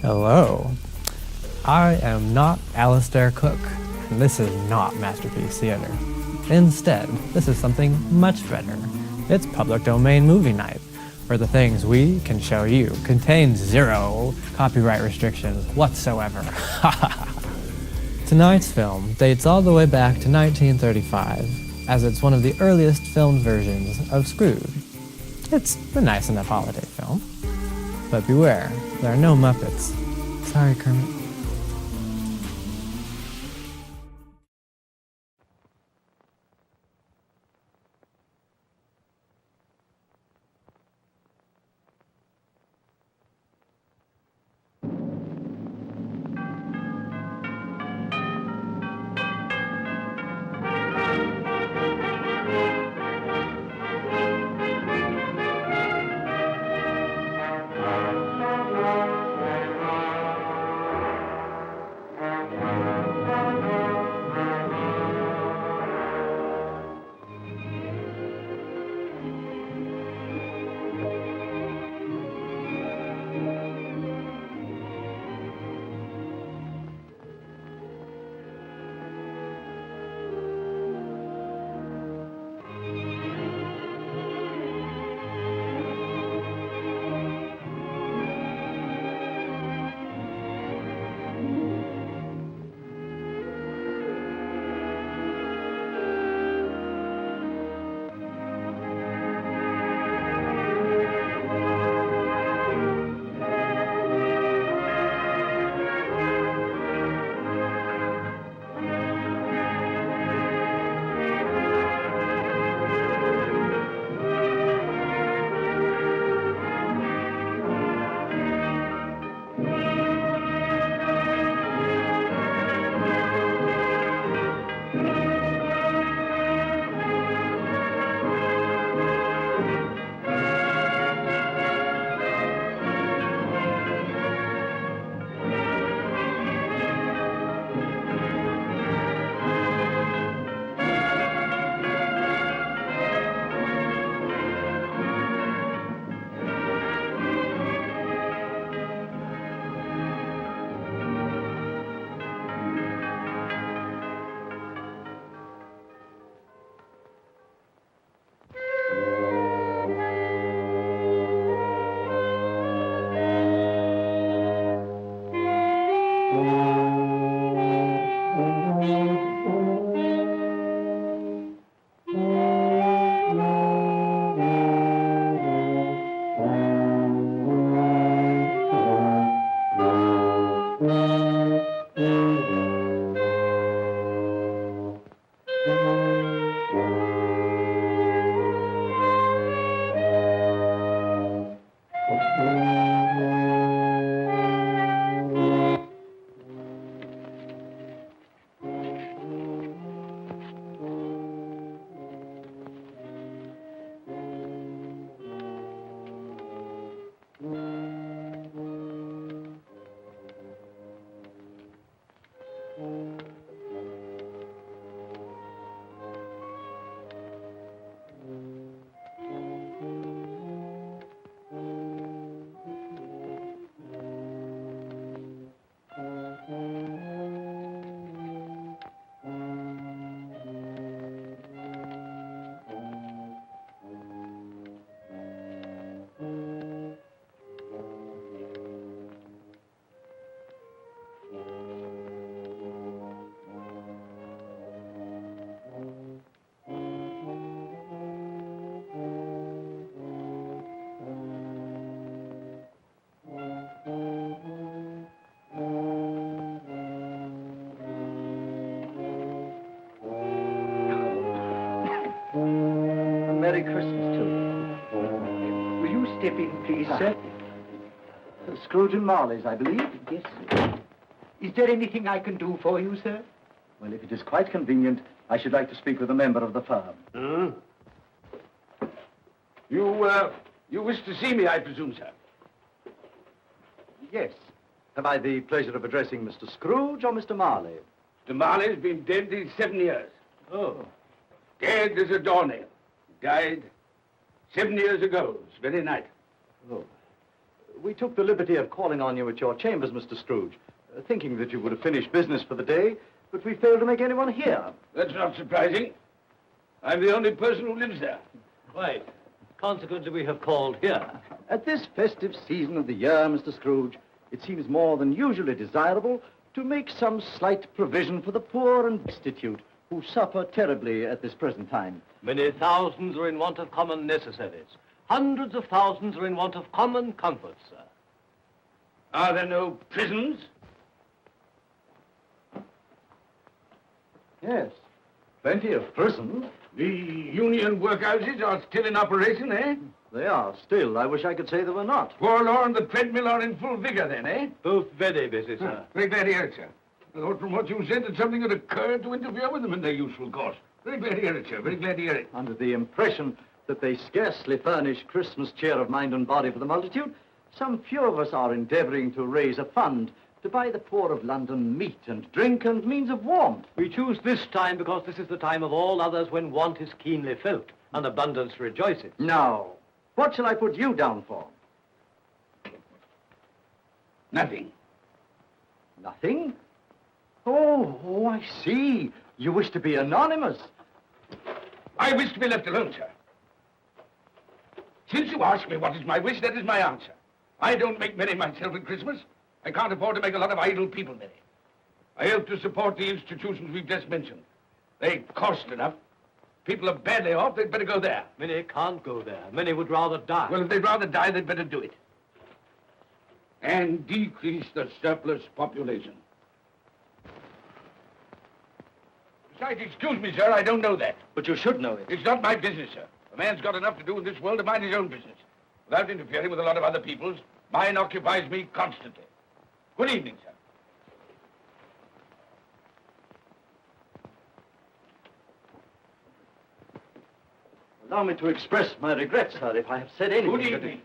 Hello. I am not Alistair Cook, and this is not Masterpiece Theater. Instead, this is something much better. It's Public Domain Movie Night, where the things we can show you contain zero copyright restrictions whatsoever. Tonight's film dates all the way back to 1935, as it's one of the earliest filmed versions of Scrooge. It's a nice enough holiday film. But beware, there are no Muppets. Sorry, Kermit. Merry Christmas to you. Will you step in, please, sir? Scrooge and Marley's, I believe. Yes, sir. Is there anything I can do for you, sir? Well, if it is quite convenient, I should like to speak with a member of the firm. You wish to see me, I presume, sir? Yes. Have I the pleasure of addressing Mr. Scrooge or Mr. Marley? Mr. Marley's been dead these 7 years. Oh. Dead as a doornail. Died 7 years ago, this very night. Oh. We took the liberty of calling on you at your chambers, Mr. Scrooge, thinking that you would have finished business for the day, but we failed to make anyone here. That's not surprising. I'm the only person who lives there. Quite. Consequently, we have called here. At this festive season of the year, Mr. Scrooge, it seems more than usually desirable to make some slight provision for the poor and destitute who suffer terribly at this present time. Many thousands are in want of common necessaries. Hundreds of thousands are in want of common comforts, sir. Are there no prisons? Yes, plenty of prisons. The union workhouses are still in operation, eh? They are still. I wish I could say they were not. Forlorn and the treadmill are in full vigor then, eh? Both very busy, sir. Very glad to hear it, sir. I thought from what you said that something had occurred to interfere with them in their useful course. Very glad to hear it, sir. Very glad to hear it. Under the impression that they scarcely furnish Christmas cheer of mind and body for the multitude, some few of us are endeavoring to raise a fund to buy the poor of London meat and drink and means of warmth. We choose this time because this is the time of all others when want is keenly felt and abundance rejoices. Now, what shall I put you down for? Nothing. Nothing? Oh, I see. You wish to be anonymous. I wish to be left alone, sir. Since you ask me what is my wish, that is my answer. I don't make merry myself at Christmas. I can't afford to make a lot of idle people merry. I help to support the institutions we've just mentioned. They cost enough. People are badly off, they'd better go there. Many can't go there. Many would rather die. Well, if they'd rather die, they'd better do it. And decrease the surplus population. Besides, excuse me, sir, I don't know that. But you should know it. It's not my business, sir. A man's got enough to do in this world to mind his own business. Without interfering with a lot of other people's, mine occupies me constantly. Good evening, sir. Allow me to express my regrets, sir, if I have said anything. Good evening.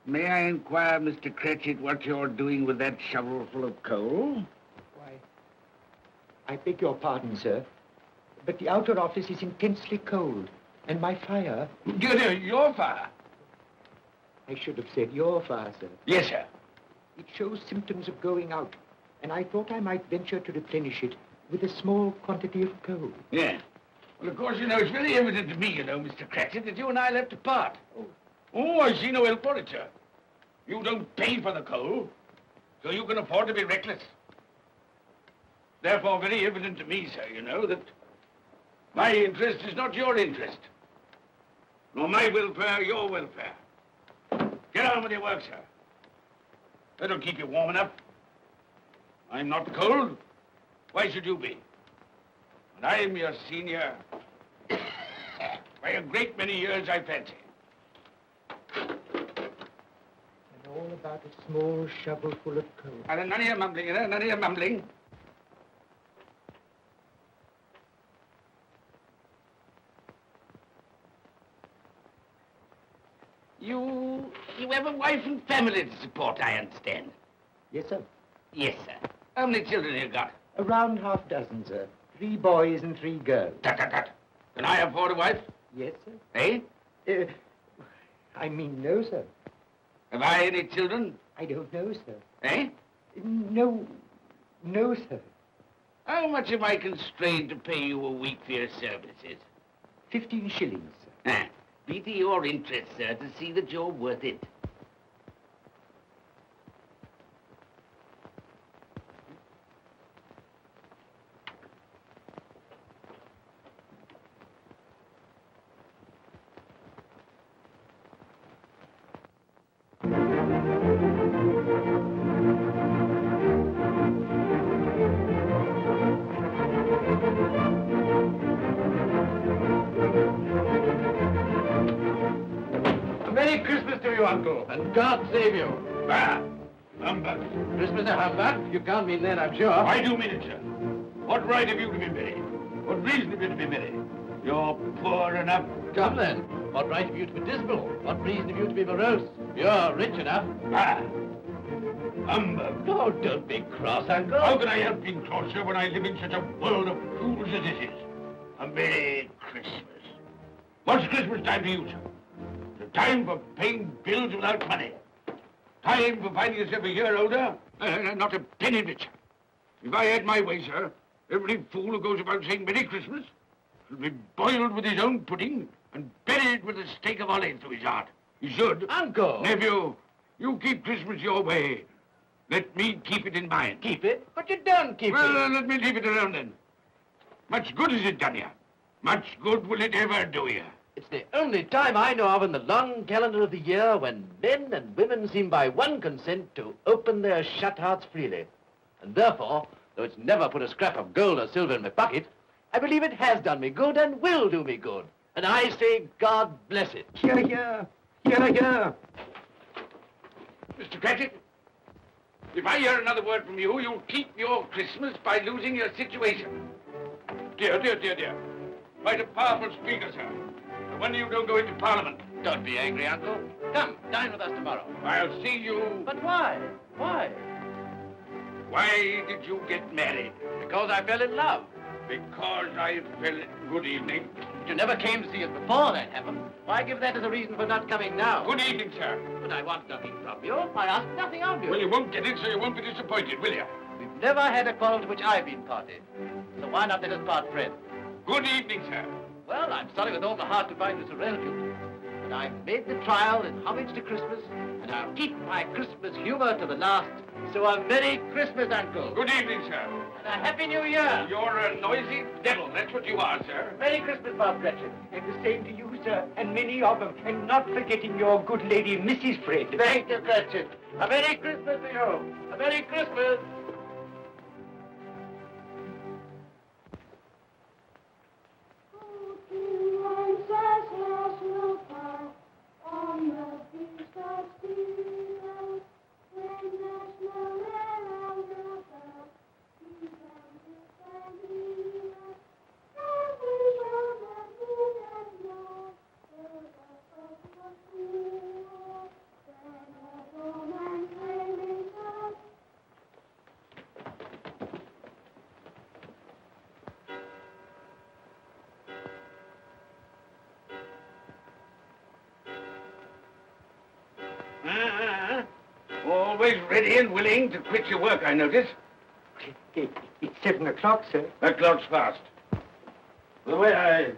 May I inquire, Mr. Cratchit, what you're doing with that shovel full of coal? Why, I beg your pardon, sir, but the outer office is intensely cold, and my fire... Your fire? I should have said your fire, sir. Yes, sir. It shows symptoms of going out, and I thought I might venture to replenish it with a small quantity of coal. Yeah. Well, of course, it's very evident to me, Mr. Cratchit, that you and I left apart. Oh, I see no help for it, sir. You don't pay for the coal, so you can afford to be reckless. Therefore, very evident to me, sir, that my interest is not your interest, nor my welfare your welfare. Get on with your work, sir. That'll keep you warm enough. I'm not cold. Why should you be? And I'm your senior by a great many years, I fancy. And all about a small shovel full of coal. And none of your mumbling, none of your mumbling. You have a wife and family to support, I understand. Yes, sir. Yes, sir. How many children you got? Around half dozen, sir. 3 boys and 3 girls. Tut, tut, tut. Can I afford a wife? Yes, sir. Eh? I mean, no, sir. Have I any children? I don't know, sir. Eh? No, sir. How much am I constrained to pay you a week for your services? 15 shillings, sir. Be to your interest, sir, to see that you're worth it. Merry Christmas to you you, Uncle, and God save you. Bah! Humbug. Christmas a humbug? You can't mean that, I'm sure. I do mean it, sir. What right have you to be merry? What reason have you to be merry? You're poor enough. Come then. What right have you to be dismal? What reason have you to be morose? You're rich enough. Bah! Humbug. Oh, don't be cross, Uncle. How can I help being cross, sir, when I live in such a world of fools as this is? A Merry Christmas. What's Christmas time to you, sir? It's a time for paying bills without money. Time for finding yourself a year older. Not a penny of it, sir. If I had my way, sir, every fool who goes about saying Merry Christmas should be boiled with his own pudding and buried with a stake of olive through his heart. He should. Uncle! Nephew, you keep Christmas your way. Let me keep it in mine. Keep it? But you don't keep Well, it. let me leave it alone then. Much good has it done you? Much good will it ever do you? It's the only time I know of in the long calendar of the year when men and women seem by one consent to open their shut hearts freely. And therefore, though it's never put a scrap of gold or silver in my pocket, I believe it has done me good and will do me good. And I say, God bless it. Hear, hear. Hear, hear. Mr. Cratchit, if I hear another word from you, you'll keep your Christmas by losing your situation. Dear, dear, dear, dear. Quite a powerful speaker, sir. No wonder you don't go into Parliament. Don't be angry, Uncle. Come, dine with us tomorrow. I'll see you... But why? Why? Why did you get married? Because I fell in love. Because I fell... Good evening. But you never came to see us before that happened. Why give that as a reason for not coming now? Good evening, sir. But I want nothing from you. I ask nothing of you. Well, you won't get it, so you won't be disappointed, will you? We've never had a quarrel to which I've been party. So why not let us part friends? Good evening, sir. Well, I'm sorry with all my heart to find you so relative. But I've made the trial in homage to Christmas, and I'll keep my Christmas humor to the last. So a Merry Christmas, Uncle. Good evening, sir. And a Happy New Year. You're a noisy devil, that's what you are, sir. Merry Christmas, Bob Cratchit. And the same to you, sir, and many of them. And not forgetting your good lady, Mrs. Fred. Thank you, Cratchit. A Merry Christmas to you. A Merry Christmas. Always ready and willing to quit your work, I notice. It's 7 o'clock, sir. That clock's fast. By the way, I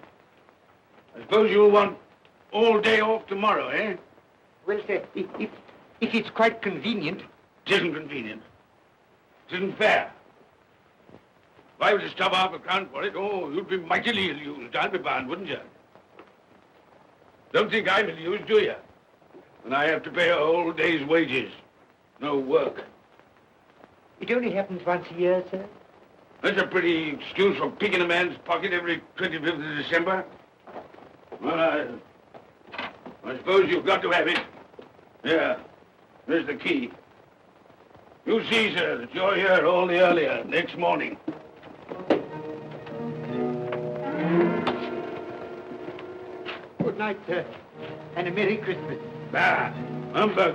suppose you'll want all day off tomorrow, eh? Well, sir, if it's quite convenient. It isn't convenient. It isn't fair. If I were to stop half a crown for it, oh, you'd be mightily ill-used, I'll be bound, wouldn't you? Don't think I'm ill-used, do you? And I have to pay a whole day's wages. No work. It only happens once a year, sir. That's a pretty excuse for picking a man's pocket every 25th of December. Well, I suppose you've got to have it. Yeah, there's the key. You see, sir, that you're here all the earlier next morning. Good night, sir. And a Merry Christmas. Bah, humbug.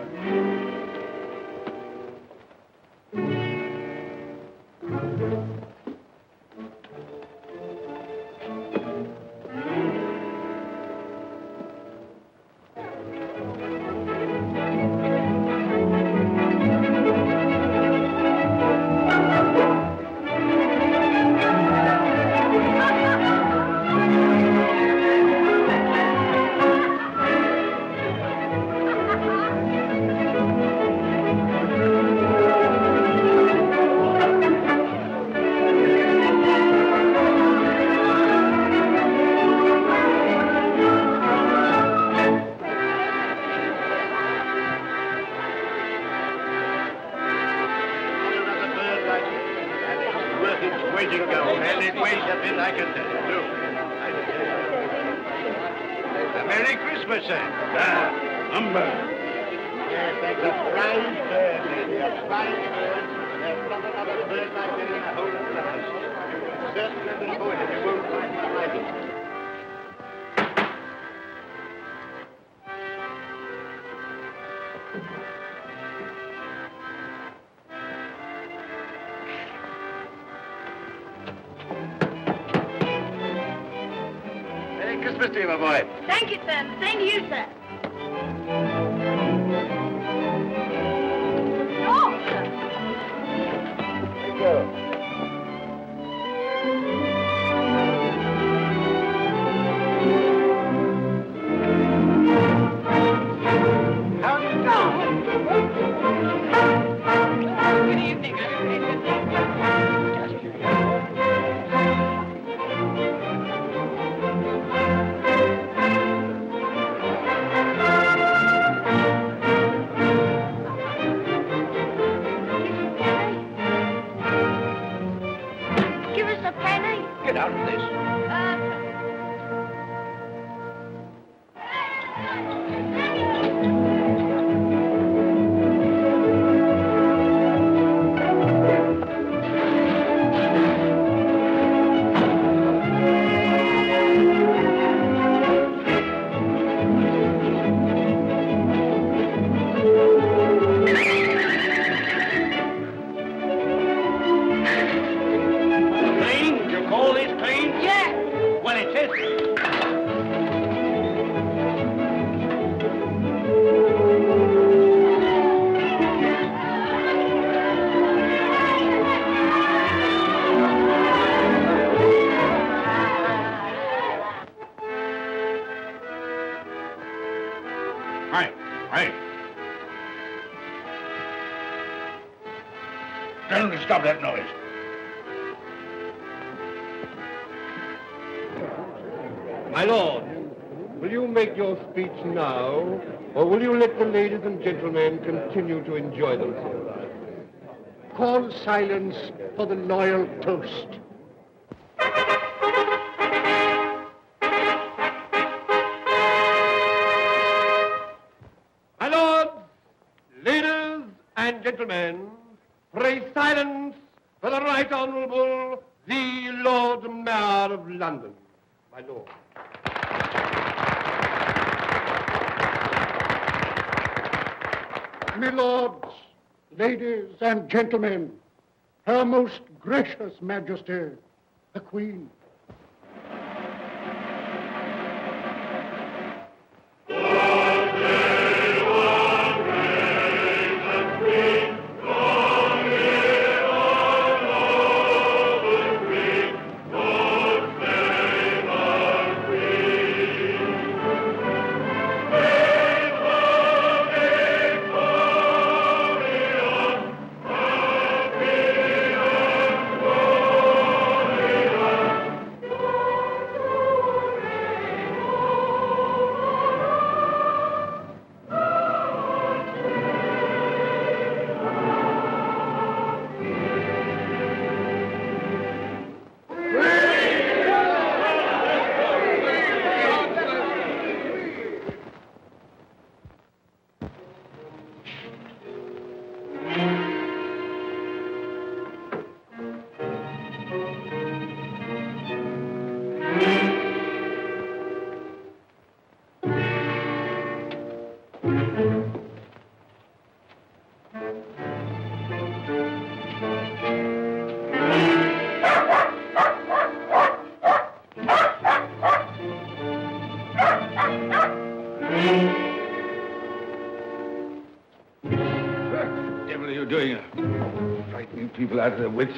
A Merry Christmas, sir. Ah, humbug. fine bird, lady, a fine bird. There's not another bird like it in the whole of the house. Certainly the poet, you won't find one like it. Merry Christmas to you, my boy. Thank you, sir. Same to you, sir. Oh, sir. Thank you. How do you do? Good evening. Give us a penny. Get out of this. Clean? You call this clean? Yeah. Well, it is. Right, right. Don't stop that noise. My lord, will you make your speech now, or will you let the ladies and gentlemen continue to enjoy themselves? Call silence for the loyal toast. My lords, ladies and gentlemen, pray silence for the Right Honourable the Lord Mayor of London. My lord. My lords, ladies and gentlemen, Her Most Gracious Majesty, the Queen. What the devil are you doing? Frightening people out of their wits.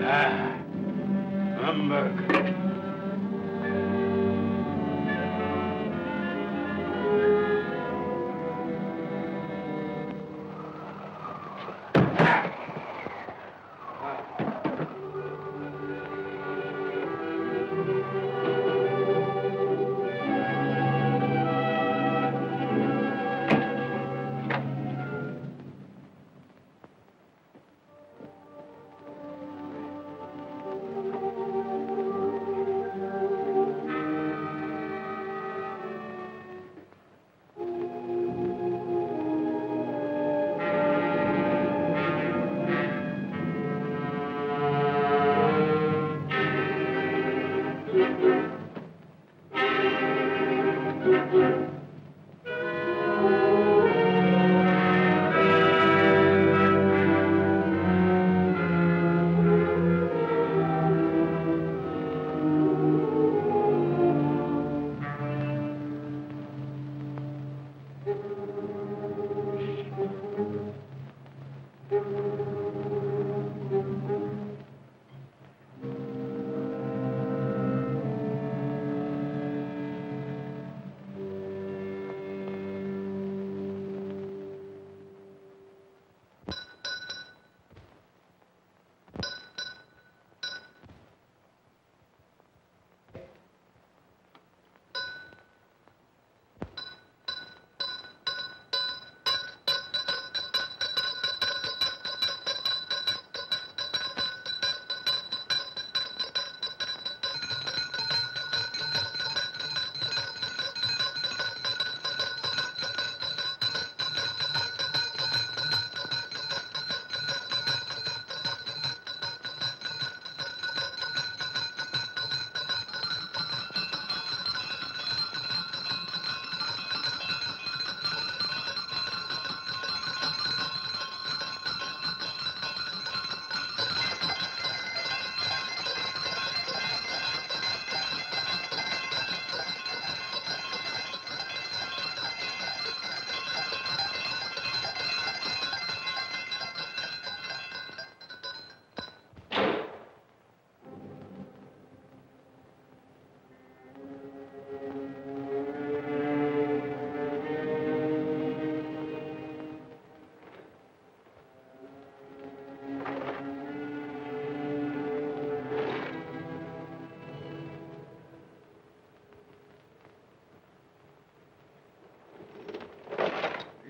Ah, Hamburg.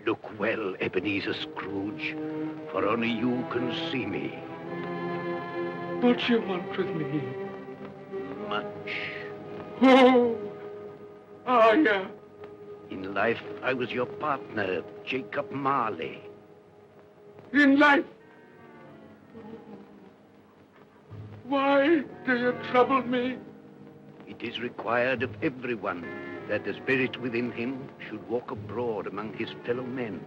Look well, Ebenezer Scrooge, for only you can see me. What you want with me? Much. Oh, yeah. In life, I was your partner, Jacob Marley. In life. Why do you trouble me? It is required of everyone that the spirit within him should walk abroad among his fellow men.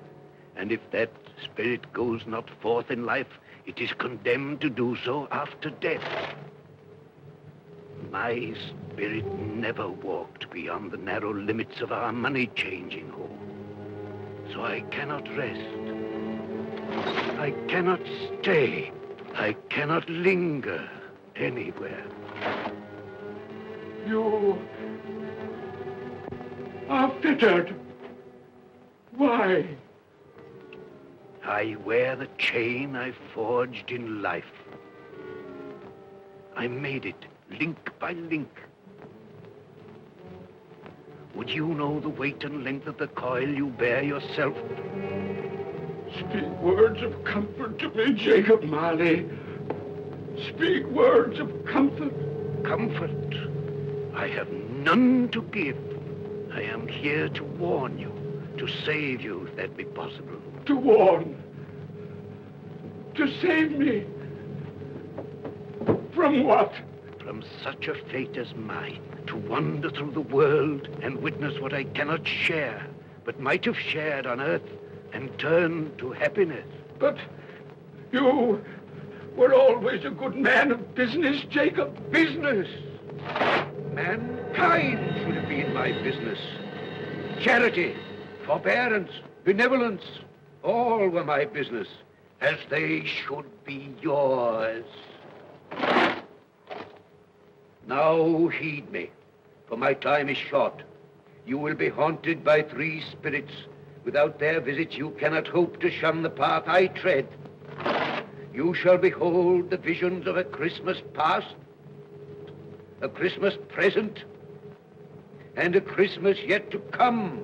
And if that spirit goes not forth in life, it is condemned to do so after death. My spirit never walked beyond the narrow limits of our money-changing hall. So I cannot rest. I cannot stay. I cannot linger anywhere. You are fettered. Why? I wear the chain I forged in life. I made it link by link. Would you know the weight and length of the coil you bear yourself? Speak words of comfort to me, Jacob Marley. Speak words of comfort. Comfort? I have none to give. I am here to warn you, to save you if that be possible. To warn. To save me. From what? From such a fate as mine, to wander through the world and witness what I cannot share, but might have shared on earth and turn to happiness. But you were always a good man of business, Jacob. Business? Mankind should have been my business. charity, forbearance, benevolence, all were my business, as they should be yours. Now heed me, for my time is short. You will be haunted by 3 spirits. Without their visits, you cannot hope to shun the path I tread. You shall behold the visions of a Christmas past, a Christmas present, and a Christmas yet to come.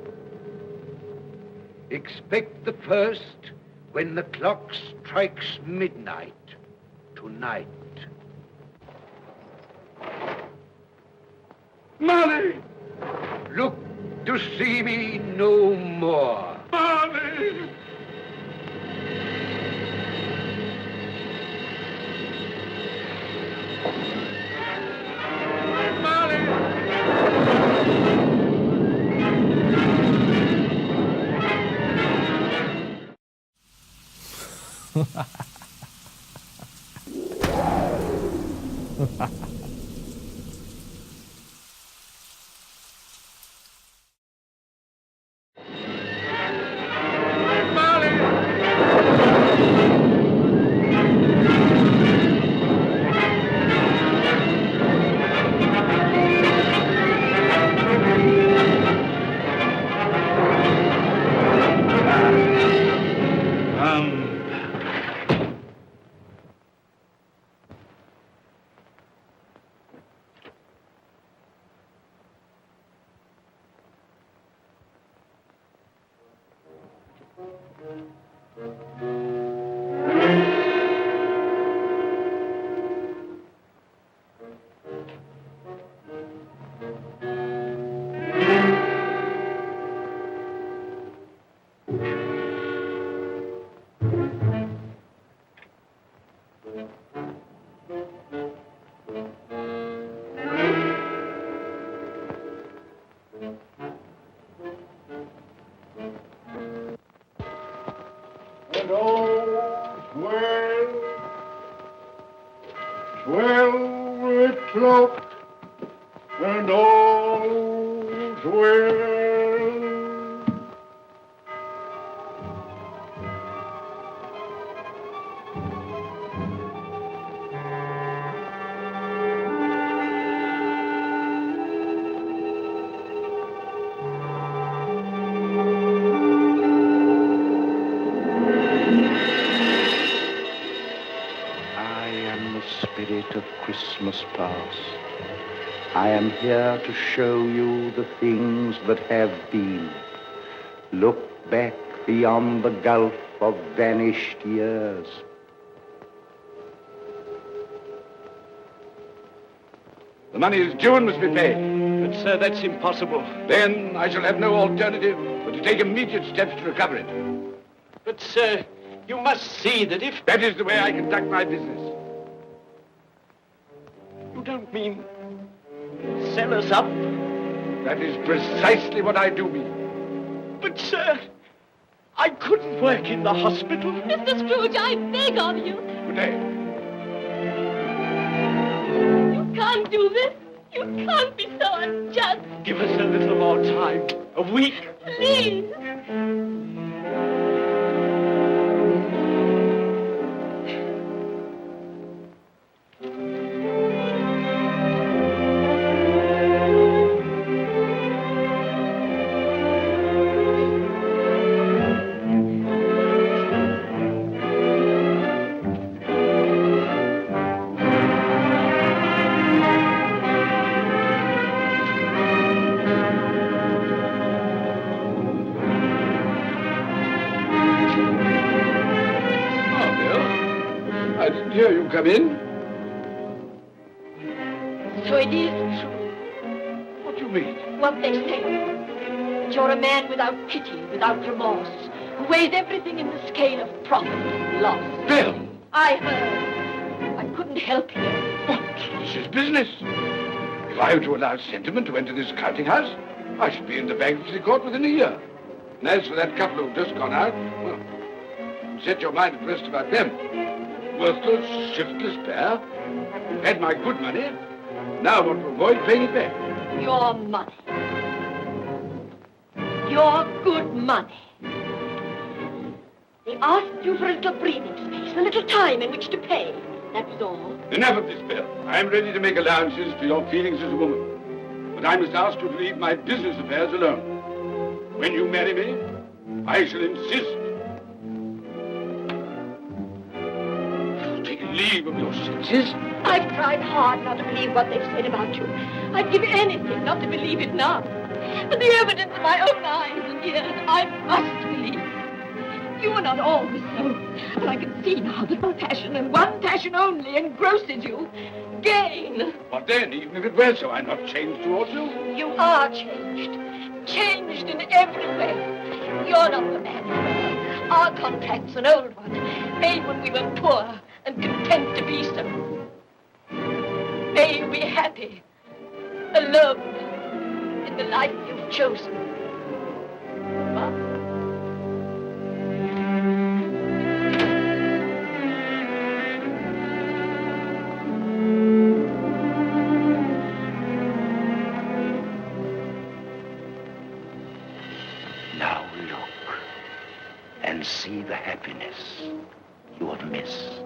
Expect the first when the clock strikes midnight tonight. Molly! Look to see me no more. Molly! And all's well, well with cloak, and all's well. Spirit of Christmas past. I am here to show you the things that have been. Look back beyond the gulf of vanished years. The money is due and must be paid. But, sir, that's impossible. Then I shall have no alternative but to take immediate steps to recover it. But, sir, you must see that if... That is the way I conduct my business. You don't mean sell us up? That is precisely what I do mean. But, sir, I couldn't work in the hospital. Mr. Scrooge, I beg of you. Good day. You can't do this. You can't be so unjust. Give us a little more time. A week. Please. I didn't hear you come in. So it is true. What do you mean? What they say. That you're a man without pity, without remorse, who weighs everything in the scale of profit and loss. Bill! I heard. I couldn't help you. But this is business. If I were to allow sentiment to enter this counting house, I should be in the bankruptcy court within a year. And as for that couple who've just gone out, well, set your mind at rest about them. Worthless, shiftless pair. You've had my good money. Now I want to avoid paying it back. Your money. your good money. They asked you for a little breathing space, a little time in which to pay. That was all. Enough of this, Belle. I am ready to make allowances for your feelings as a woman. But I must ask you to leave my business affairs alone. When you marry me, I shall insist. Take leave of your senses. I've tried hard not to believe what they've said about you. I'd give anything not to believe it now. But the evidence of my own eyes and ears, I must believe. You were not always so. But I can see now that one passion and one passion only engrosses you. Gain. What then? Even if it were so, I'm not changed towards you. You are changed. Changed in every way. You're not the man you were. Our contract's an old one, made when we were poor and content to be so. May you be happy, alone, in the life you've chosen. But Now look and see the happiness you have missed.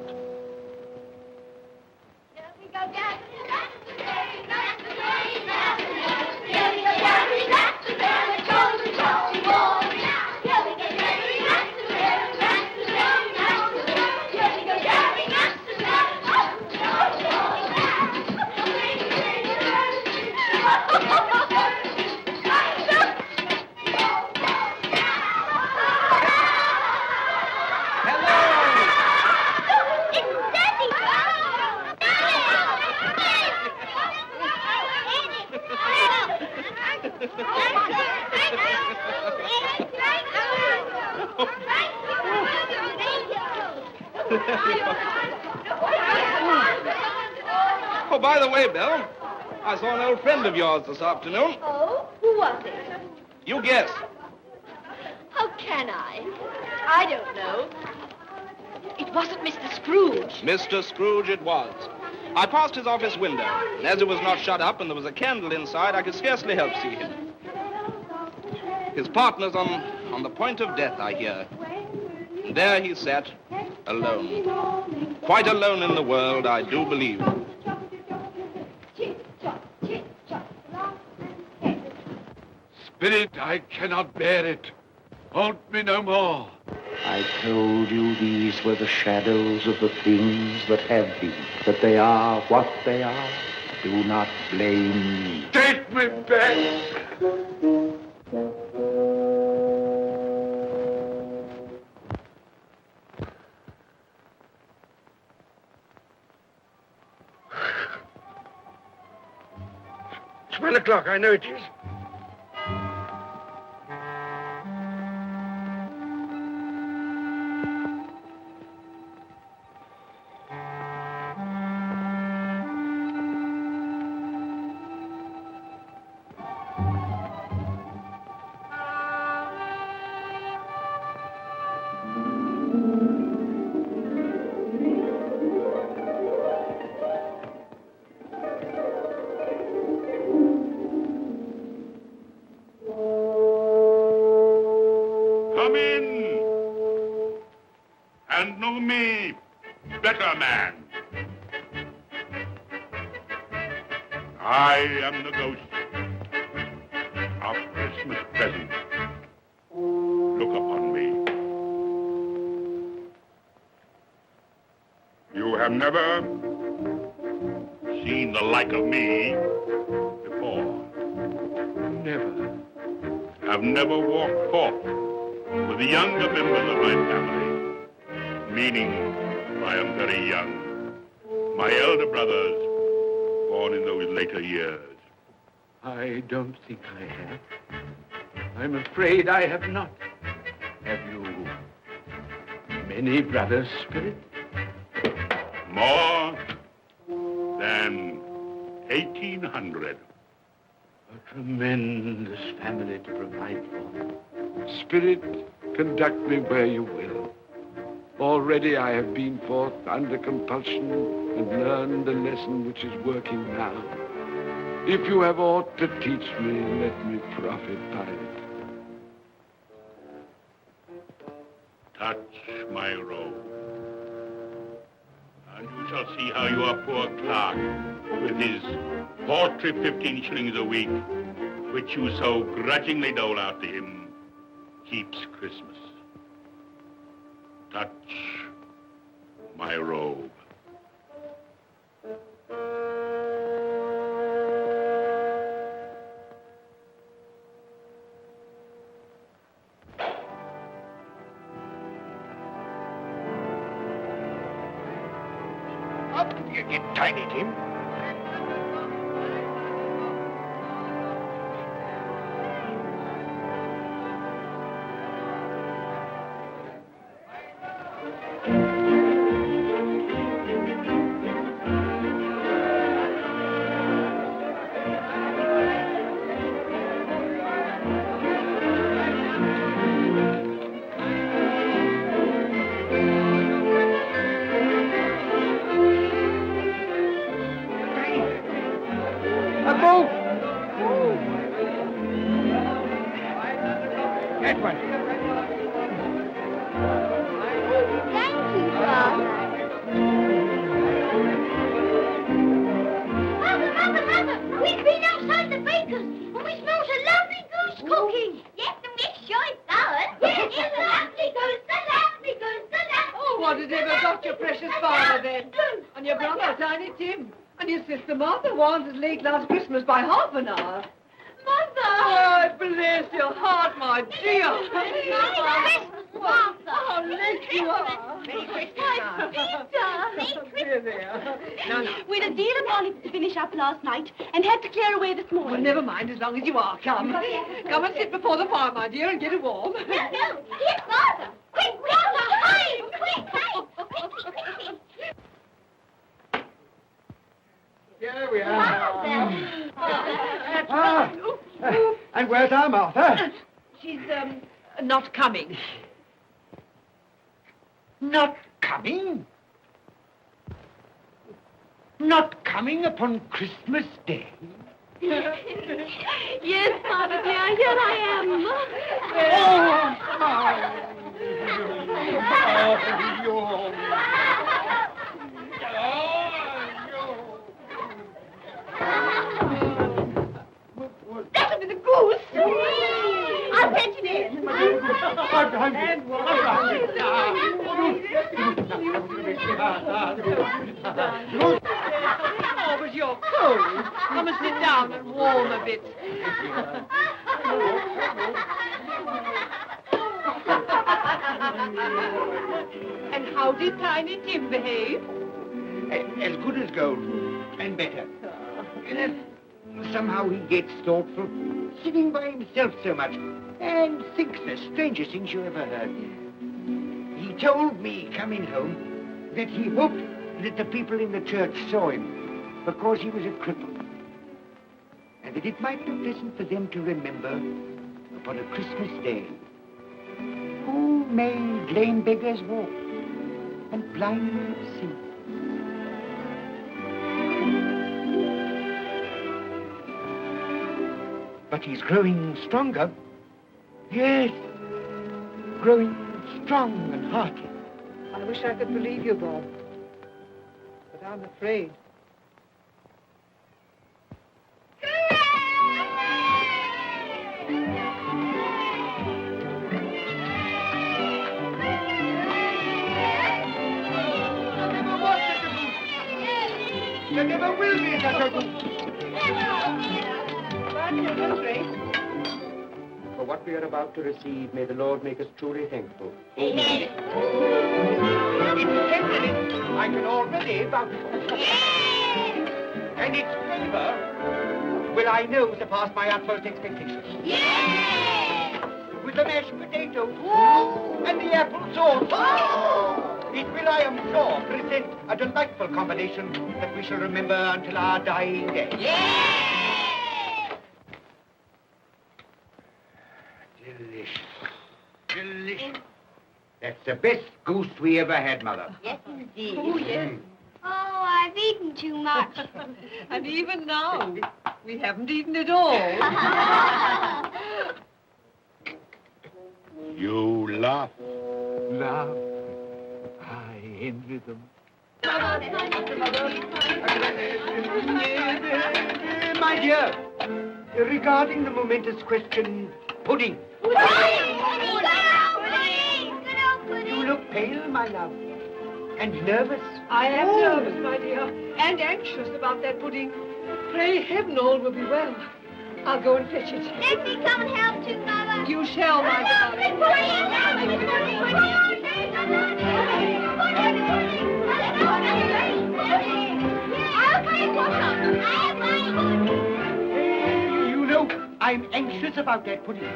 Oh, by the way, Belle, I saw an old friend of yours this afternoon. oh, who was it? You guess. How can I? I don't know. It wasn't Mr. Scrooge. Mr. Scrooge it was. I passed his office window, and as it was not shut up and there was a candle inside, I could scarcely help see him. His partner's on the point of death, I hear. And there he sat, alone. Quite alone in the world, I do believe. Spirit, I cannot bear it. Haunt me no more. I told you these were the shadows of the things that have been, that they are what they are. Do not blame me. Take me back. It's 1 o'clock, I know it is. Come in and know me, better man. I am the ghost of Christmas present. Look upon me. You have never seen the like of me before. Never. Have never walked forth with the younger members of my family, meaning I am very young. My elder brothers, born in those later years. I don't think I have. I'm afraid I have not. Have you many brothers, Spirit? More than 1,800. A tremendous family to provide for. Spirit, conduct me where you will. Already I have been forth under compulsion and learned the lesson which is working now. If you have aught to teach me, let me profit by it. touch my robe, and you shall see how your poor clerk, with his paltry 15 shillings a week, which you so grudgingly dole out to him, keeps Christmas. Touch my robe. Up you get, Tiny Tim. That one. Thank you, Father. Mother, we've been outside the baker's and we smell a lovely goose cooking. Yes, and we're sure it's ours. Yes, it's a lovely goose, the lovely goose, the lovely Oh, what has ever got your precious father then? And your brother, Tiny Tim. And your sister Martha was as late last Christmas by half an hour. Mother! Oh, bless your heart, my dear. Merry Christmas, Martha. How late you are. Merry Christmas, Peter. Dear, dear. No, no. We had a deal of olives to finish up last night and had to clear away this morning. Well, never mind, as long as you are. Come. Come and sit before the fire, my dear, and get it warm. No, here's Martha. Quick, Martha, hide! Quick, hide! Here we are. Martha. And where's our Martha? She's, not coming. Not coming? Not coming upon Christmas Day? Yes, Father dear, here I am. That'll be the goose. I'll fetch it in. Oh, but you're cold. Come and sit down and warm a bit. And how did Tiny Tim behave? As good as gold, and better. Somehow he gets thoughtful, sitting by himself so much, and thinks the strangest things you ever heard. He told me, coming home, that he hoped that the people in the church saw him, because he was a cripple, and that it might be pleasant for them to remember, upon a Christmas day, who made lame beggars walk and blind men see. But he's growing stronger. Yes, growing strong and hearty. I wish I could believe you, Bob. But I'm afraid. There never will be such a goose. For what we are about to receive, may the Lord make us truly thankful. Amen. Its tenderness I can already vouch for. And its flavor will I know surpass my utmost expectations. With the mashed potato and the apple sauce. It will, I am sure, present a delightful combination that we shall remember until our dying day. Delicious. Delicious. That's the best goose we ever had, Mother. Yes, indeed. Oh, yes. Oh, I've eaten too much. And even now, we haven't eaten it all. You laugh. laugh. I envy them. My dear, regarding the momentous question, pudding. You look pale, my love, and nervous. I am nervous, my dear, and anxious about that pudding. Pray heaven all will be well. I'll go and fetch it. Let me come and help too, Mother. You shall, my darling. You know, I'm anxious about that pudding. You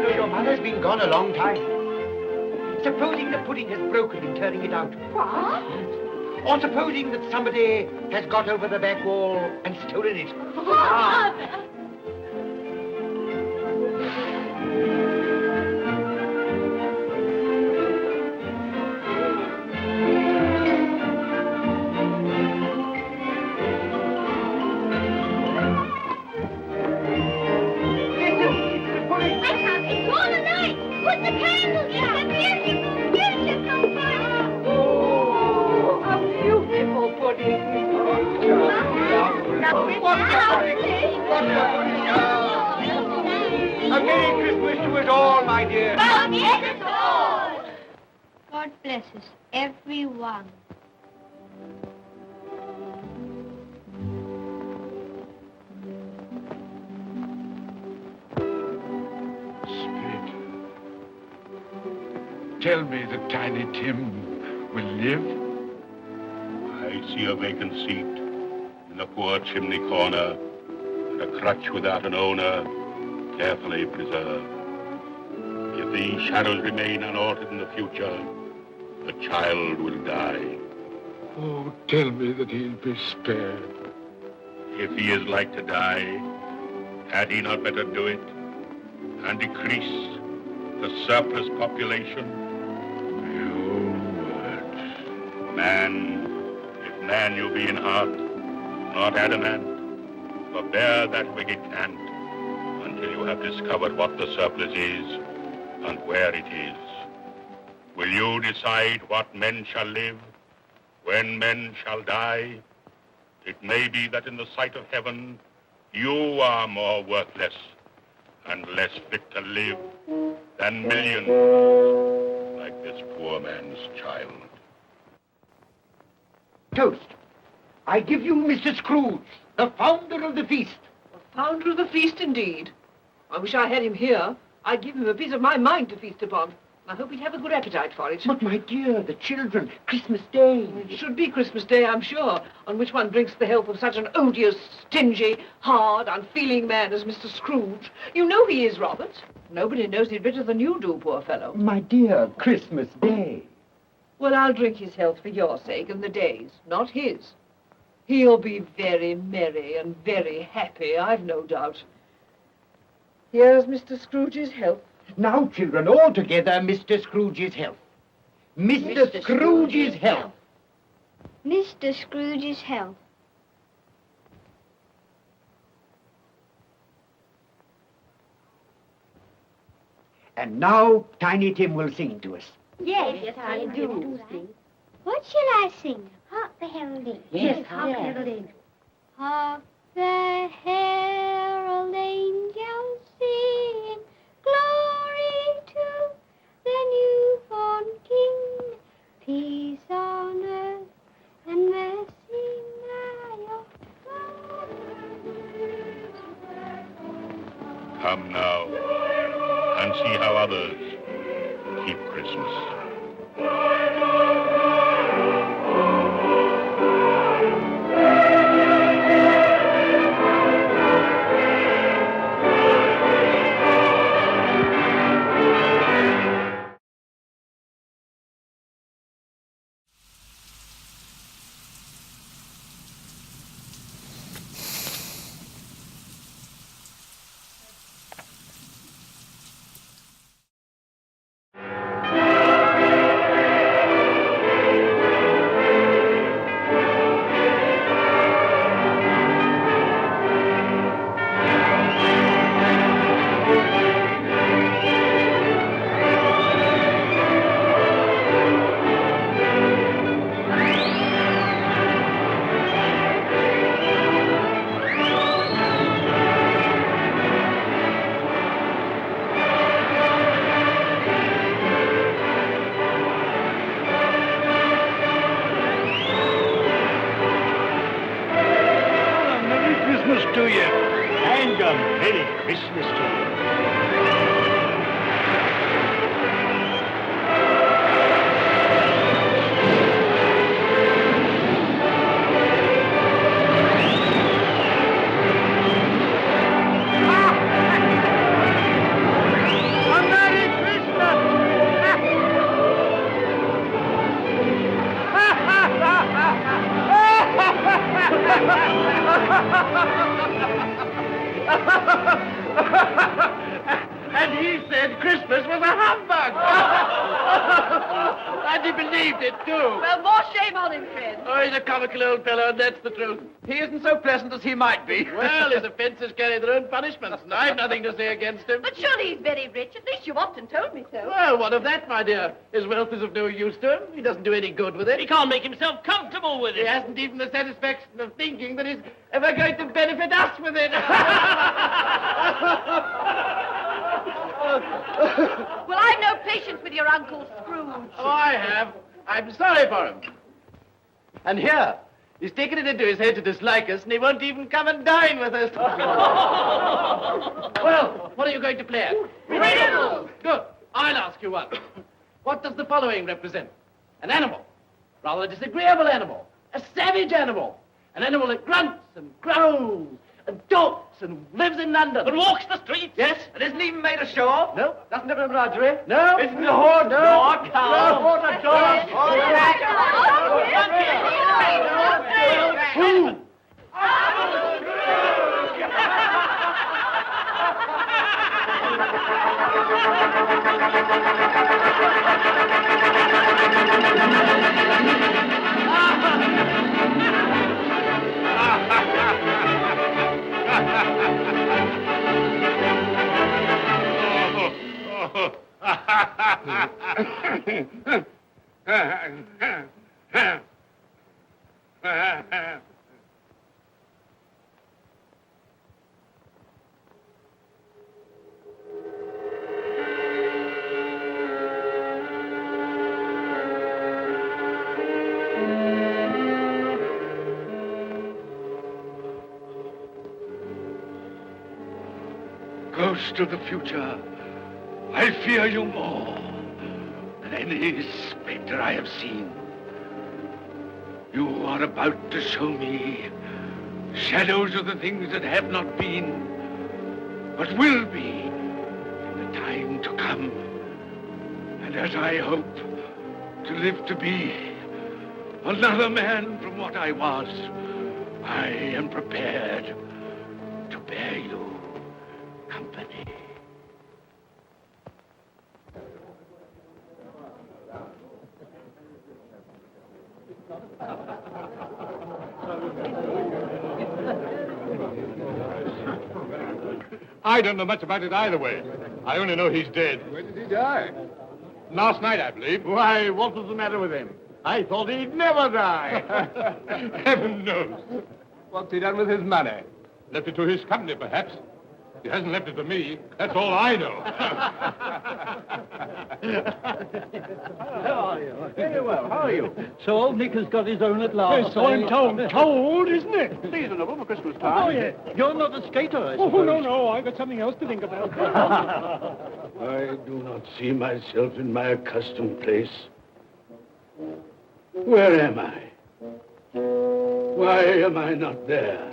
know, your mother's been gone a long time. Supposing the pudding has broken in turning it out. What? Or supposing that somebody has got over the back wall and stolen it. Father! A Merry Christmas to us all, my dear. God bless us all. God bless us, everyone. Spirit, tell me that Tiny Tim will live. I see a vacant seat in the poor chimney corner, and a crutch without an owner, carefully preserved. If these shadows remain unaltered in the future, the child will die. Oh, tell me that he'll be spared. If he is like to die, had he not better do it and decrease the surplus population? Your words. Man, if man you be in heart, not adamant, forbear that wicked cant until you have discovered what the surplus is and where it is. Will you decide what men shall live, when men shall die? It may be that in the sight of heaven, you are more worthless and less fit to live than millions like this poor man's child. Toast. I give you Mr. Scrooge, the founder of the feast. The founder of the feast, indeed. I wish I had him here. I'd give him a piece of my mind to feast upon. I hope he'd have a good appetite for it. But, my dear, the children, Christmas Day. It should be Christmas Day, I'm sure, on which one drinks the health of such an odious, stingy, hard, unfeeling man as Mr. Scrooge. You know he is, Robert. Nobody knows it better than you do, poor fellow. My dear, Christmas Day. Well, I'll drink his health for your sake and the day's, not his. He'll be very merry and very happy, I've no doubt. Here's Mr. Scrooge's health. Now, children, all together, Mr. Scrooge's health. Mr. Scrooge's health. Mr. Scrooge's health. And now, Tiny Tim will sing to us. Yes, I do sing. What shall I sing? Hark the heralding. Yes, hark the heralding. Hark the herald angels sing, glory to the newborn King, peace on earth and mercy nigh of God. Come now and see how others keep Christmas. and a Merry Christmas to you. And he said Christmas was a humbug. And he believed it, too. Well, more shame on him, friend. Oh, he's a comical old fellow, and that's the truth. He isn't so pleasant as he might be. Well, his offences carry their own punishments, and I've nothing to say against him. But surely he's very rich. At least you often told me so. Well, what of that, my dear? His wealth is of no use to him. He doesn't do any good with it. He can't make himself comfortable with it. He hasn't even the satisfaction of thinking that he's ever going to benefit us with it. Well, I've no patience with your Uncle Scrooge. Oh, I have. I'm sorry for him. And here, he's taken it into his head to dislike us, and he won't even come and dine with us. Well, what are you going to play at? Riddles! Good. I'll ask you one. What does the following represent? An animal. Rather a disagreeable animal. A savage animal. An animal that grunts and growls and talks and lives in London. And walks the streets. Yes. And isn't even made a show of? No. Doesn't have embroidery? No. Isn't a horse? No. Nor a cow? No, not a dog. Who? Ghost of the future, I fear you more than any specter I have seen. You are about to show me shadows of the things that have not been, but will be in the time to come. And as I hope to live to be another man from what I was, I am prepared to bear you company. I don't know much about it either way. I only know he's dead. When did he die? Last night, I believe. Why, what was the matter with him? I thought he'd never die. Heaven knows. What's he done with his money? Left it to his company, perhaps. He hasn't left it to me. That's all I know. How are you? Very well. How are you? So old Nick has got his own at last. Yes, so I'm told. Cold, isn't it? Seasonable for Christmas time. Oh, yeah. You're not a skater, I Oh, suppose. no, I've got something else to think about. I do not see myself in my accustomed place. Where am I? Why am I not there?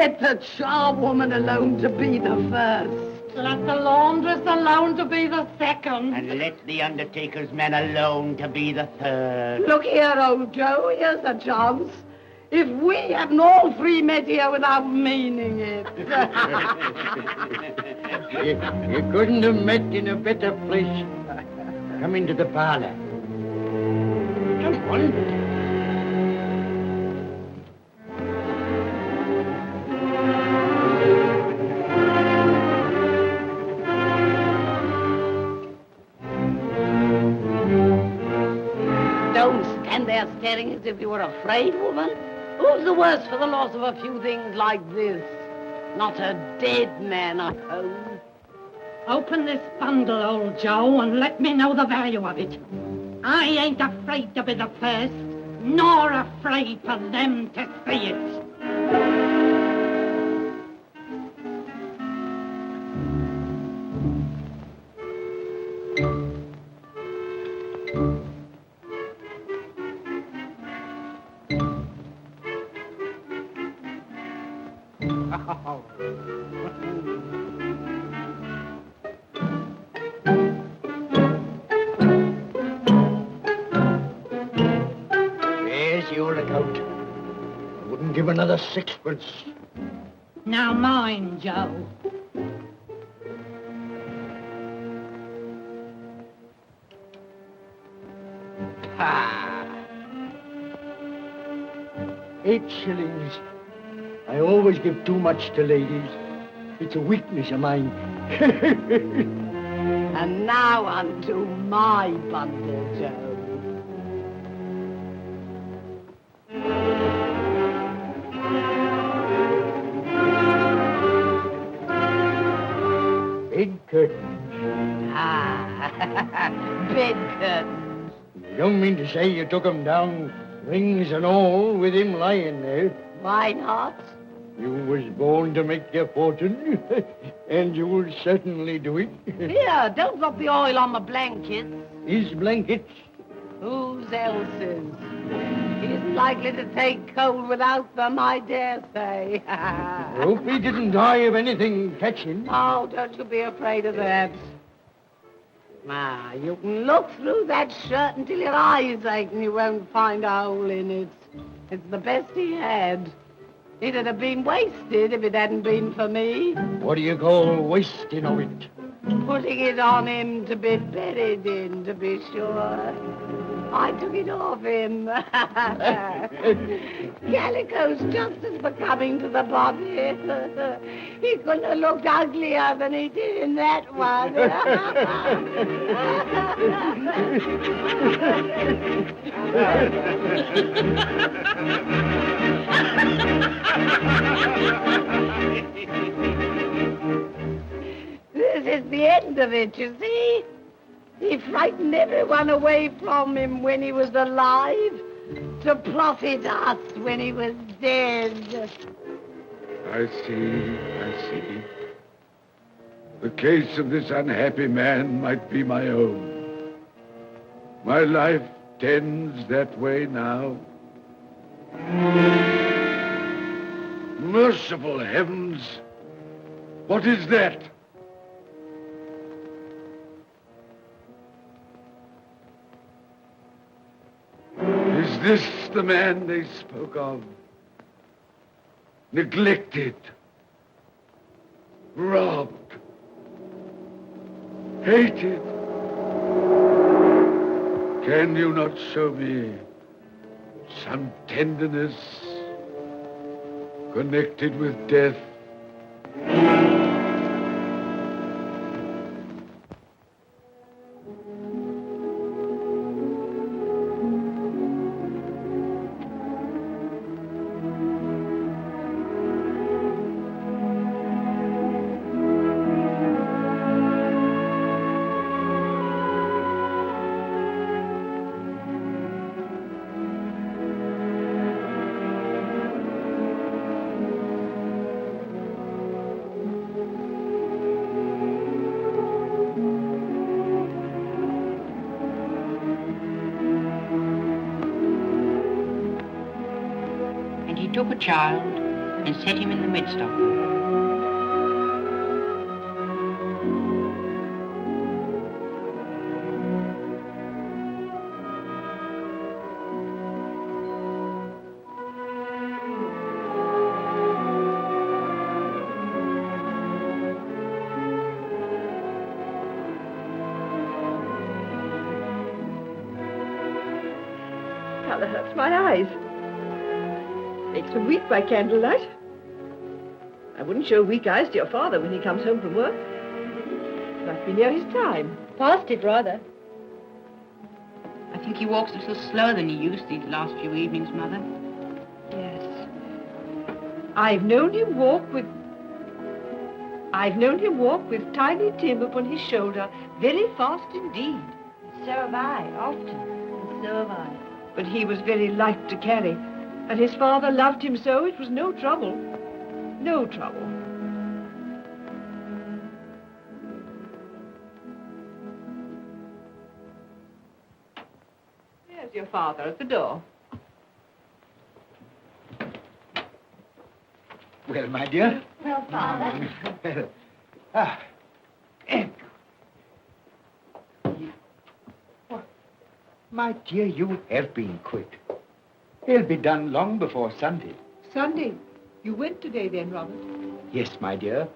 Let the charwoman alone to be the first. Let the laundress alone to be the second. And let the undertaker's man alone to be the third. Look here, old Joe, here's a chance. If we hadn't all three met here without meaning it. You couldn't have met in a better place. Come into the parlor. Come on. Don't stand there staring as if you were afraid, woman. Who's the worse for the loss of a few things like this? Not a dead man, I hope. Open this bundle, old Joe, and let me know the value of it. I ain't afraid to be the first, nor afraid for them to see it. There's your lookout. I wouldn't give another sixpence. Now mind, Joe. Ah. 8 shillings. I always give too much to ladies. It's a weakness of mine. And now unto my bundle, Joe. Bed curtains. Ah, bed curtains. You don't mean to say you took 'em down, rings and all, with him lying there? Why not? You was born to make your fortune, and you will certainly do it. Here, don't drop the oil on the blankets. His blankets? Whose else's? He isn't likely to take cold without them, I dare say. Hope he didn't die of anything catching. Oh, don't you be afraid of that. Ah, you can look through that shirt until your eyes ache and you won't find a hole in it. It's the best he had. It'd have been wasted if it hadn't been for me. What do you call wasting of it? Putting it on him to be buried in, to be sure. I took it off him. Calico's just as becoming to the body. He couldn't have looked uglier than he did in that one. This is the end of it, you see. He frightened everyone away from him when he was alive to profit us when he was dead. I see. The case of this unhappy man might be my own. My life tends that way now. Merciful heavens! What is that? Is this the man they spoke of? Neglected, robbed, hated. Can you not show me some tenderness connected with death? Took a child and set him in the midst of them. Colour hurts my eyes. Makes me weak by candlelight. I wouldn't show weak eyes to your father when he comes home from work. Must be near his time. Past it, rather. I think he walks a little slower than he used these last few evenings, Mother. Yes. I've known him walk with Tiny Tim upon his shoulder very fast indeed. So have I, often. And so have I. But he was very light to carry, and his father loved him so it was no trouble. No trouble. There's your father at the door. Well, my dear. Well, Father. Well, ah, my dear, you have been quick. He'll be done long before Sunday. Sunday. You went today then, Robert? Yes, my dear.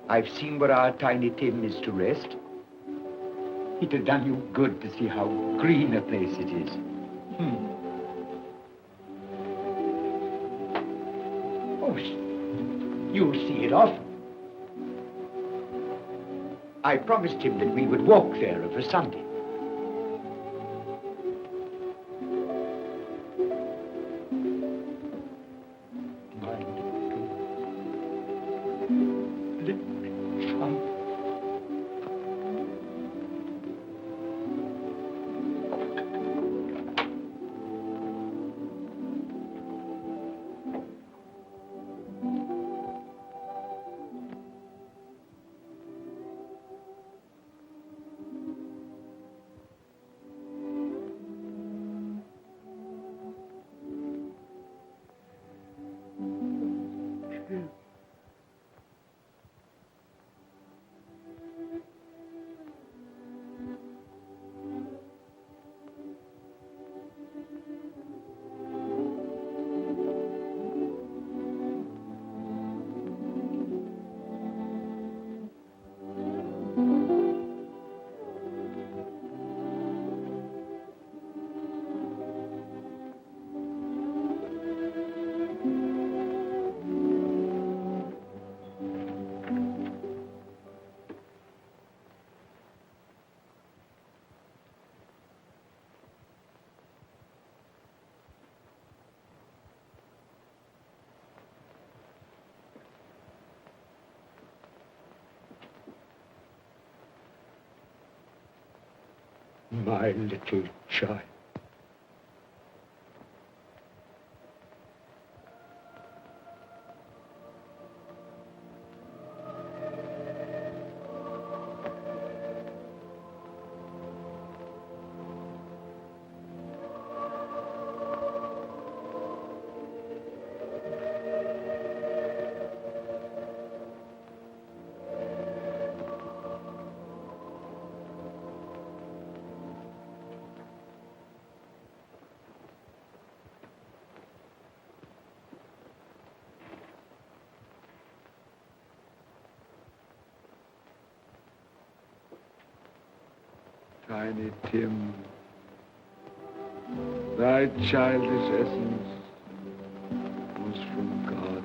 I've seen where our Tiny Tim is to rest. It has done you good to see how green a place it is. Oh, you'll see it often. I promised him that we would walk there of a Sunday. My little child. Tiny Tim, thy childish essence was from God.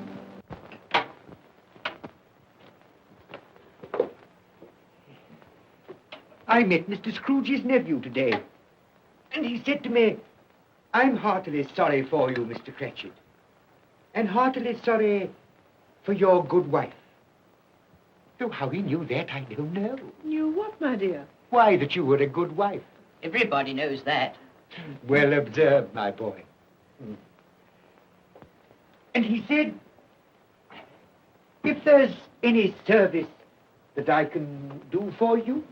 I met Mr. Scrooge's nephew today, and he said to me, I'm heartily sorry for you, Mr. Cratchit, and heartily sorry for your good wife. Though how he knew that, I don't know. Knew what, my dear? Why, that you were a good wife. Everybody knows that. Well observed, my boy. And he said, if there's any service that I can do for you,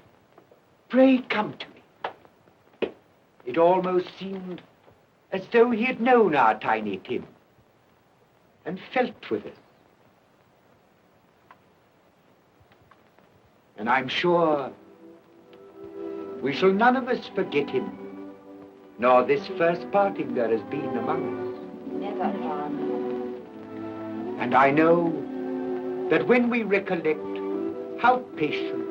pray come to me. It almost seemed as though he had known our Tiny Tim. and felt with us. And I'm sure we shall none of us forget him, nor this first parting there has been among us. Never, Father. And I know that when we recollect how patient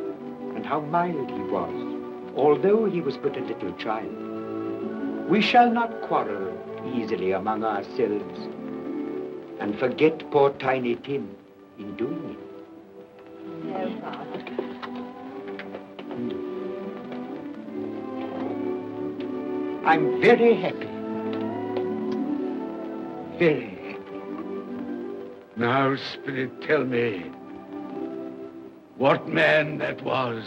and how mild he was, although he was but a little child, we shall not quarrel easily among ourselves and forget poor Tiny Tim in doing it. No, Father. I'm very happy. Very happy. Now, Spirit, tell me what man that was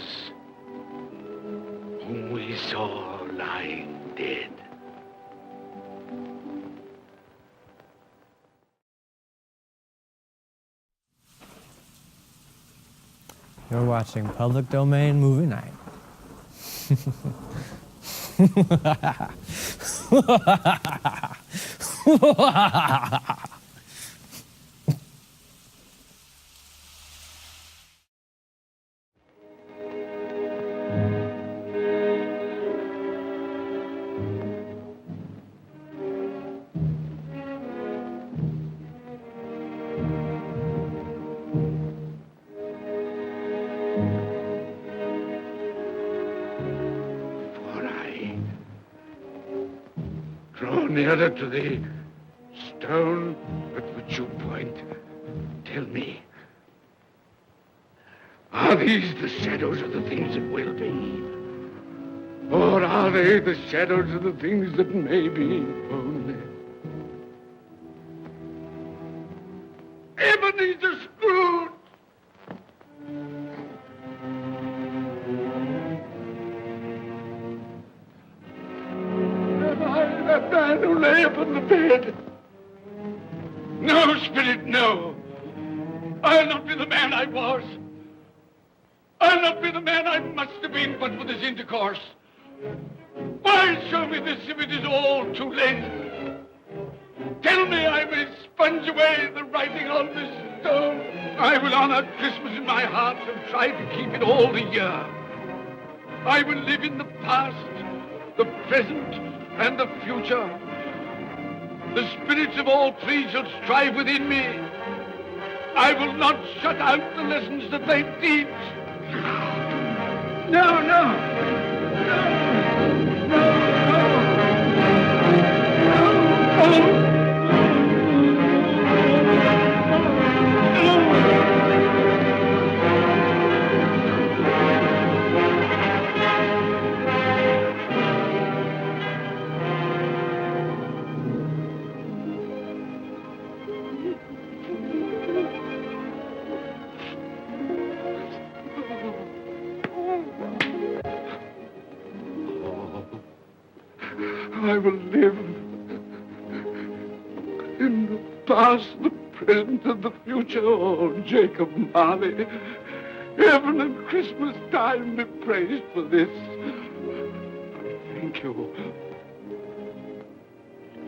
whom we saw lying dead. You're watching Public Domain Movie Night. Draw nearer to the stone at which you point. Tell me, are these the shadows of the things that will be? Or are they the shadows of the things that may be only? Ebenezer Scrooge! That man who lay upon the bed. No, Spirit, no. I'll not be the man I was. I'll not be the man I must have been but for this intercourse. Why show me this if it is all too late? Tell me I may sponge away the writing on this stone. I will honor Christmas in my heart and try to keep it all the year. I will live in the past, the present, and the future. The spirits of all three shall strive within me. I will not shut out the lessons that they teach. No, no. I will live in the past, the present, and the future. Oh, Jacob Marley, heaven and Christmas time be praised for this. Thank you.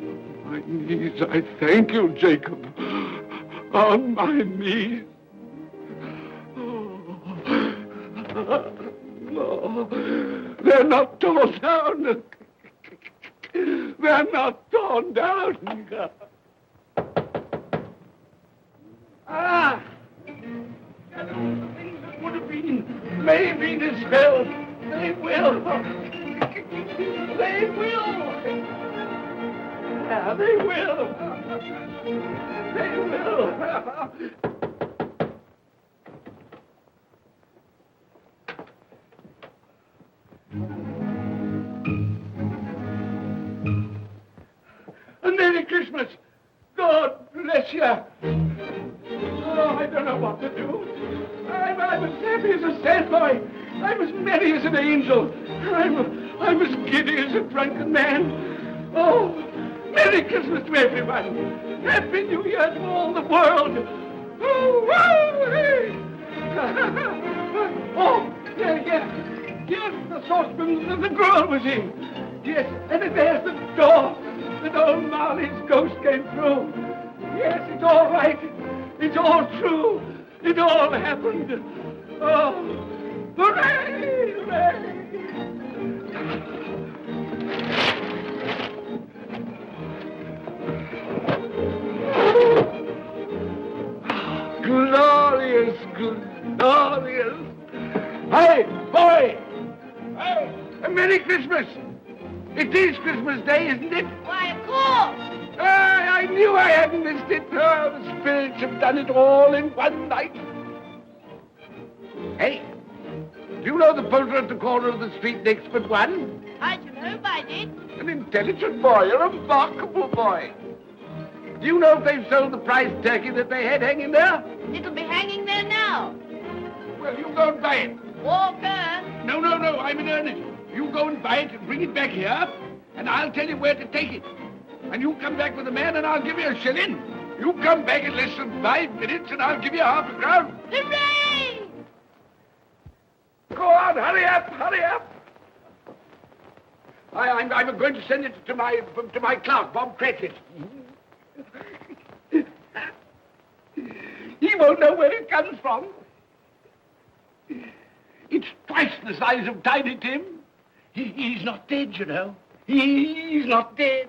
On my knees, I thank you, Jacob. On my knees. Oh, no, they're not torn down. They're not torn down. Ah! Shadows of things that would have been may be dispelled. They will. They will. Yeah, they will. They will. Merry Christmas. God bless you. Oh, I don't know what to do. I'm as happy as a sandboy. I'm as merry as an angel. I'm as giddy as a drunken man. Oh, Merry Christmas to everyone. Happy New Year to all the world. Oh, oh, hey. Oh, yeah. Here's the saucepan that the girl was in. Yes, and there's the door that old Marley's ghost came through. Yes, it's all right. It's all true. It all happened. Oh, hooray! Hooray! Glorious, glorious. Hey, boy! Hey, a Merry Christmas! It is Christmas Day, isn't it? Why, of course. I knew I hadn't missed it. Oh, the spirits have done it all in one night. Hey, do you know the poulterer at the corner of the street next but one? I should hope I did. An intelligent boy, a remarkable boy. Do you know if they've sold the prize turkey that they had hanging there? It'll be hanging there now. Well, you go and buy it. Walker. No, I'm in earnest. You go and buy it and bring it back here, and I'll tell you where to take it. And you come back with the man, and I'll give you a shilling. You come back in less than 5 minutes, and I'll give you half a crown. Hooray! Go on, hurry up, hurry up. I'm going to send it to my clerk, Bob Cratchit. He won't know where it comes from. It's twice the size of Tiny Tim. He's not dead, you know. He's not dead.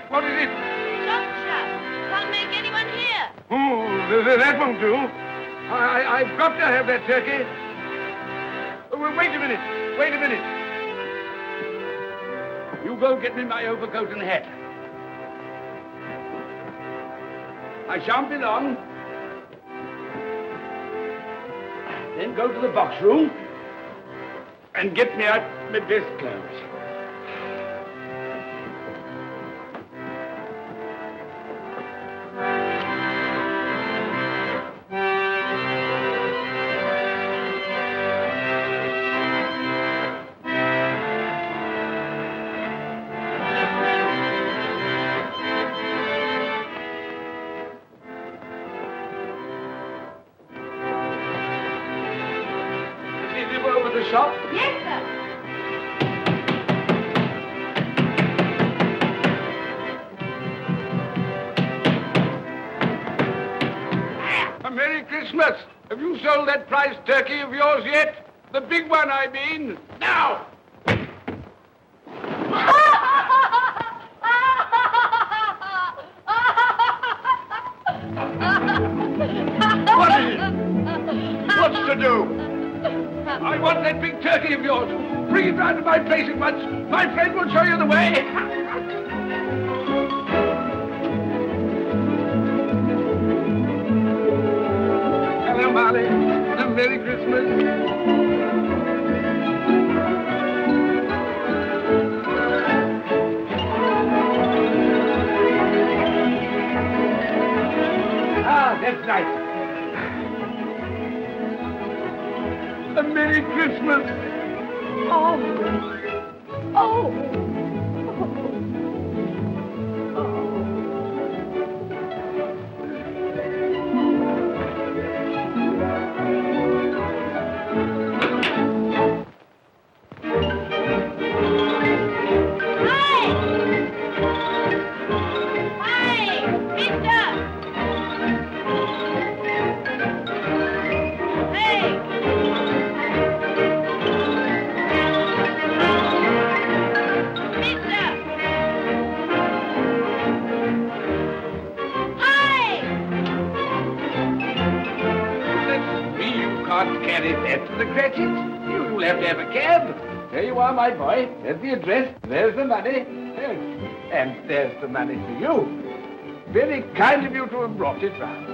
What is it? Shop shut. Can't make anyone hear. Oh, that won't do. I've got to have that turkey. Oh, wait a minute. You go get me my overcoat and hat. I shan't be long. Then go to the box room and get me out my best clothes. Shop? Yes, sir. A Merry Christmas. Have you sold that prize turkey of yours yet? The big one, I mean. Now! What is it? What's to do? I want that big turkey of yours. Bring it round to my place at once. My friend will show you the way. Hello, Molly. A Merry Christmas. Ah, that's right. A Merry Christmas. Oh. left for the Cratchits. You'll have to have a cab. There you are, my boy. There's the address. There's the money. Yes. And there's the money for you. Very kind of you to have brought it round.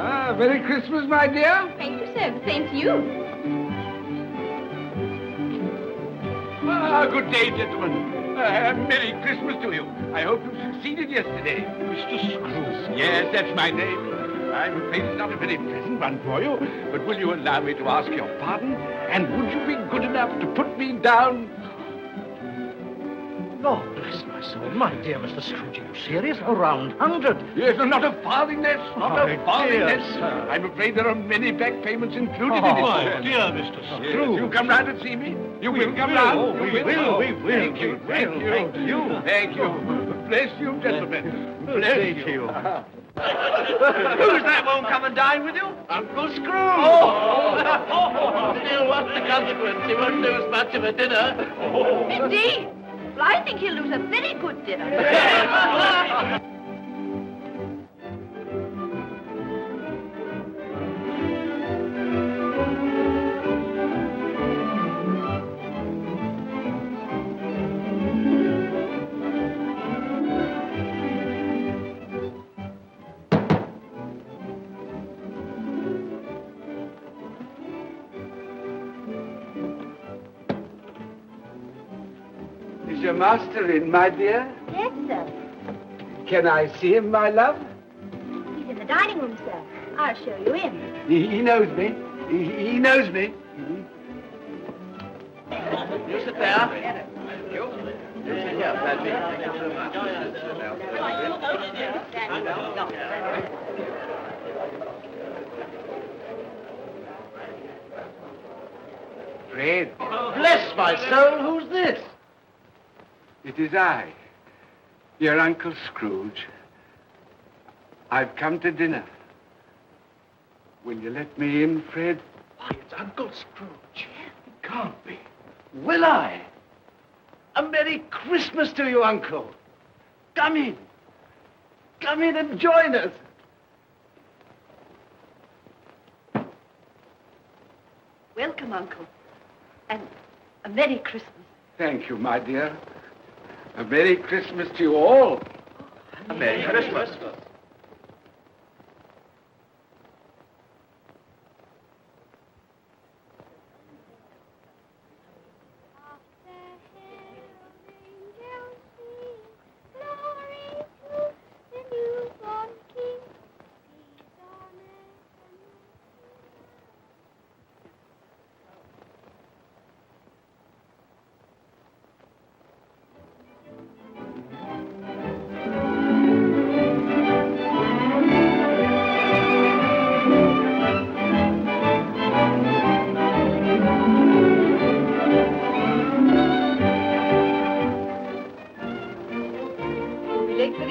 Ah, Merry Christmas, my dear. Thank you, sir. The same to you. Ah, good day, gentlemen. Merry Christmas to you. I hope you succeeded yesterday. Mr. Scrooge. Yes, that's my name. I'm afraid it's not a very pleasant one for you, but will you allow me to ask your pardon? And would you be good enough to put me down? Lord bless my soul. My dear Mr. Scrooge, are you serious? A round 100. Yes, not a farthing less. Not a farthing dear less. sir. I'm afraid there are many back payments included in it. My dear Mr. Yes, Scrooge. you come round and see me. You We will come will. round. Oh, You we will. We will. Thank you. We Thank will. you. Thank you. Thank you. Bless you, gentlemen. Bless Thank you. Who's that won't come and dine with you? Uncle Scrooge. Still, what's the consequence? He won't lose much of a dinner. Indeed. Well, I think he'll lose a very good dinner. Is your master in, my dear? Yes, sir. Can I see him, my love? He's in the dining room, sir. I'll show you in. He knows me. He knows me. You sit there. Thank you. You sit here, Patsy. Thank you so much. Fred. Bless my soul, who's this? It is I, your Uncle Scrooge. I've come to dinner. Will you let me in, Fred? Why, it's Uncle Scrooge. It can't be. Will I? A Merry Christmas to you, Uncle. Come in. Come in and join us. Welcome, Uncle. And a Merry Christmas. Thank you, my dear. A Merry Christmas to you all. A Merry Christmas.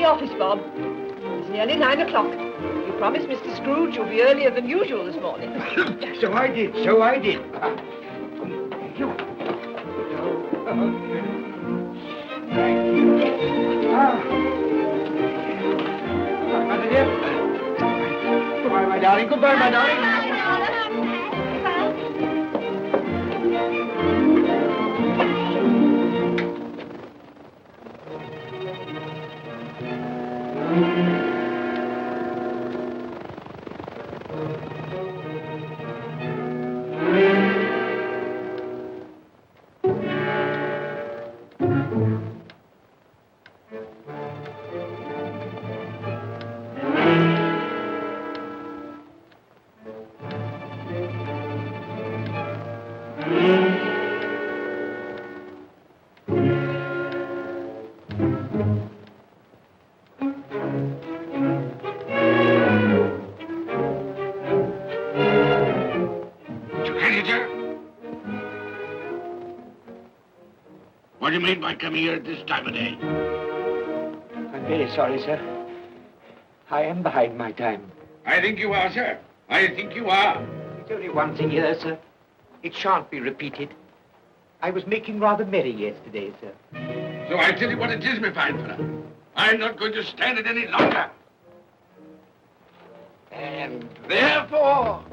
Office, Bob. It's nearly 9 o'clock. You promised Mr. Scrooge you'll be earlier than usual this morning. So I did. Thank you. Thank you. Goodbye, my darling. Goodbye, my darling. What do you mean by coming here at this time of day? I'm very sorry, sir. I am behind my time. I think you are, sir. I think you are. It's only once a year, sir. It shan't be repeated. I was making rather merry yesterday, sir. So I tell you what it is, my fine fellow. I'm not going to stand it any longer. And therefore,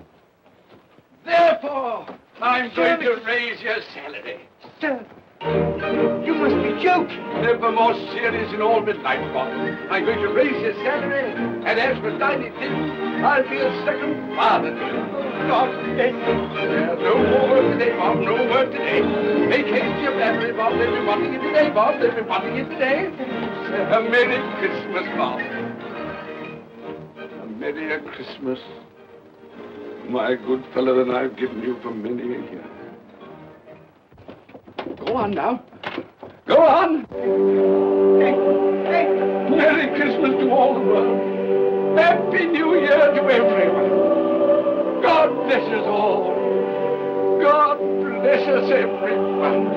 I'm going to raise your salary. Sir, you must be joking. Never more serious in all my life, Bob. I'm going to raise your salary, and as for tiny things, I'll be a second father to you. God bless you. There's no more work today, Bob. No work today. Make haste to your battery, Bob. They'll be wanting it today, Bob. They'll be wanting it today. A Merry Christmas, Bob. A Merry Christmas, my good fellow, that I've given you for many a year. Go on now. Go on. Merry Christmas to all the world. Happy New Year to everyone. God bless us all. God bless us everyone.